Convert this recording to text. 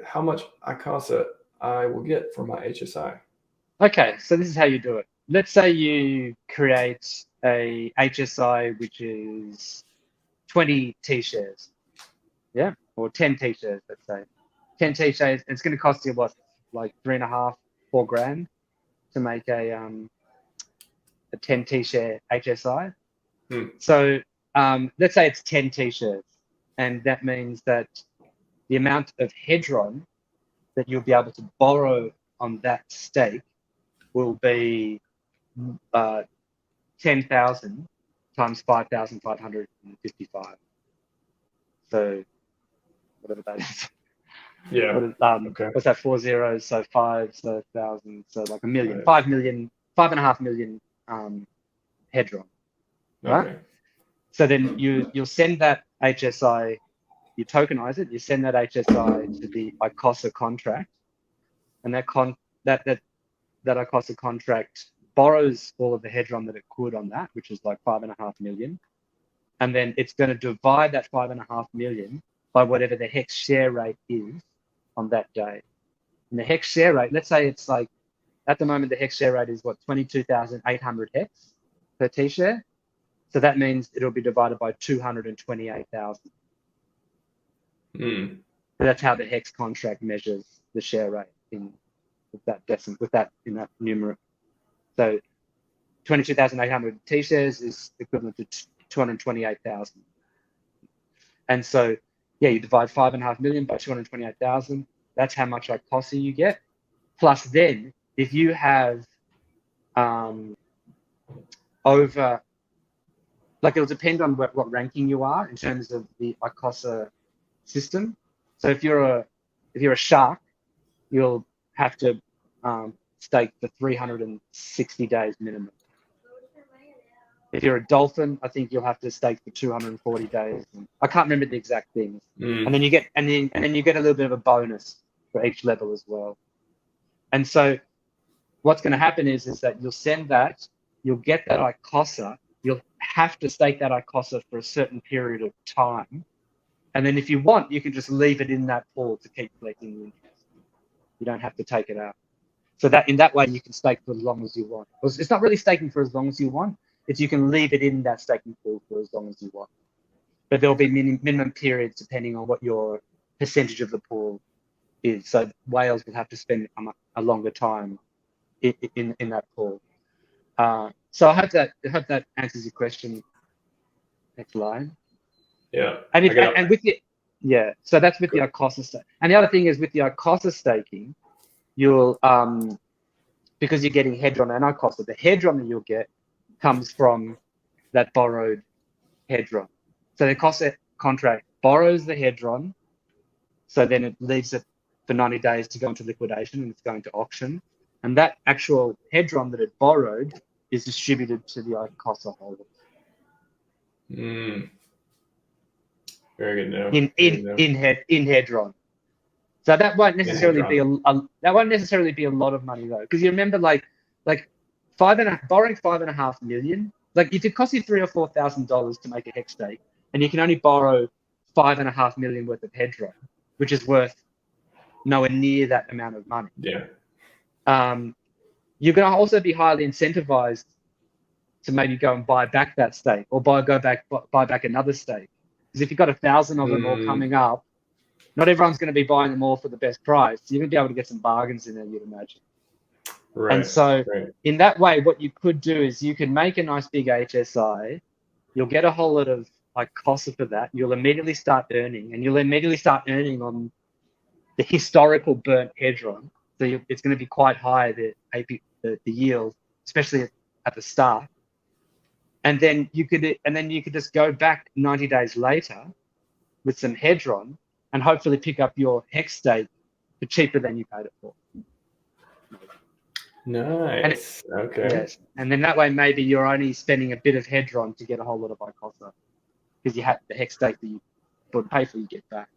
how much ICOSA I will get for my HSI. Okay, so this is how you do it. Let's say you create a HSI which is 20 T-shares, yeah, or 10 T-shares, let's say. 10 T-shares, it's going to cost you what, like $3.5, $4 to make a 10 T-share HSI. So let's say it's 10 T-shares, and that means that the amount of Hedron that you'll be able to borrow on that stake will be 10,000 times 5,555. So whatever that is. Yeah. Okay. What's that? 4 zeros, so 5, so 1,000, so like a million, right. 5 million, 5.5 million Hedron. Right? Okay. So then you'll send that HSI, you tokenize it, you send that HSI to the ICOSA contract, and that ICOSA contract borrows all of the Hedron that it could on that, which is like 5.5 million. And then it's going to divide that 5.5 million by whatever the hex share rate is on that day. And the hex share rate, let's say it's like, at the moment, the hex share rate is what, 22,800 hex per T-share. So that means it'll be divided by 228,000. So that's how the hex contract measures the share rate in that numerator. So 22,800 T-shares is equivalent to 228,000. And so, yeah, you divide 5.5 million by 228,000. That's how much ICOSA you get. Plus then, if you have over, like it'll depend on what ranking you are in terms of the ICOSA system. So if you're a shark, you'll have to stake for 360 days minimum. If you're a dolphin, I think you'll have to stake for 240 days. I can't remember the exact things. And then you get and then you get a little bit of a bonus for each level as well. And so what's going to happen is that you'll send that, you'll get that ICOSA, you'll have to stake that ICOSA for a certain period of time. And then if you want, you can just leave it in that pool to keep collecting the interest. You don't have to take it out. So that in that way, you can stake for as long as you want. It's not really staking for as long as you want. It's you can leave it in that staking pool for as long as you want. But there'll be minimum periods depending on what your percentage of the pool is. So whales will have to spend a longer time in that pool. So I hope that answers your question. Next line. Yeah. So that's with the ICOSA stake. And the other thing is with the ICOSA staking, you'll because you're getting Hedron and ICOSA, the Hedron that you'll get comes from that borrowed Hedron. So the ICOSA contract borrows the Hedron, so then it leaves it for 90 days to go into liquidation and it's going to auction. And that actual Hedron that it borrowed is distributed to the ICOSA holders. Very good. In Hedron. So that won't necessarily be a lot of money though, because you remember like borrowing 5.5 million. Like if it costs you $3,000 or $4,000 to make a hex stake, and you can only borrow 5.5 million worth of Hedron, which is worth nowhere near that amount of money. Yeah. You're going to also be highly incentivized to maybe go and buy back that stake or buy back another stake. Because if you've got 1,000 of them all coming up, not everyone's going to be buying them all for the best price. You're going to be able to get some bargains in there, you'd imagine. Right. And so in that way, what you could do is you can make a nice big HSI. You'll get a whole lot of ICOSA for that. You'll immediately start earning, and you'll immediately start earning on the historical burnt Hedron. So it's going to be quite high, the yield, especially at the start. And then you could just go back 90 days later with some Hedron and hopefully pick up your hex stake for cheaper than you paid it for. Nice. Okay. Yes. And then that way maybe you're only spending a bit of Hedron to get a whole lot of ICOSA because you have the hex stake that you would pay for, you get back.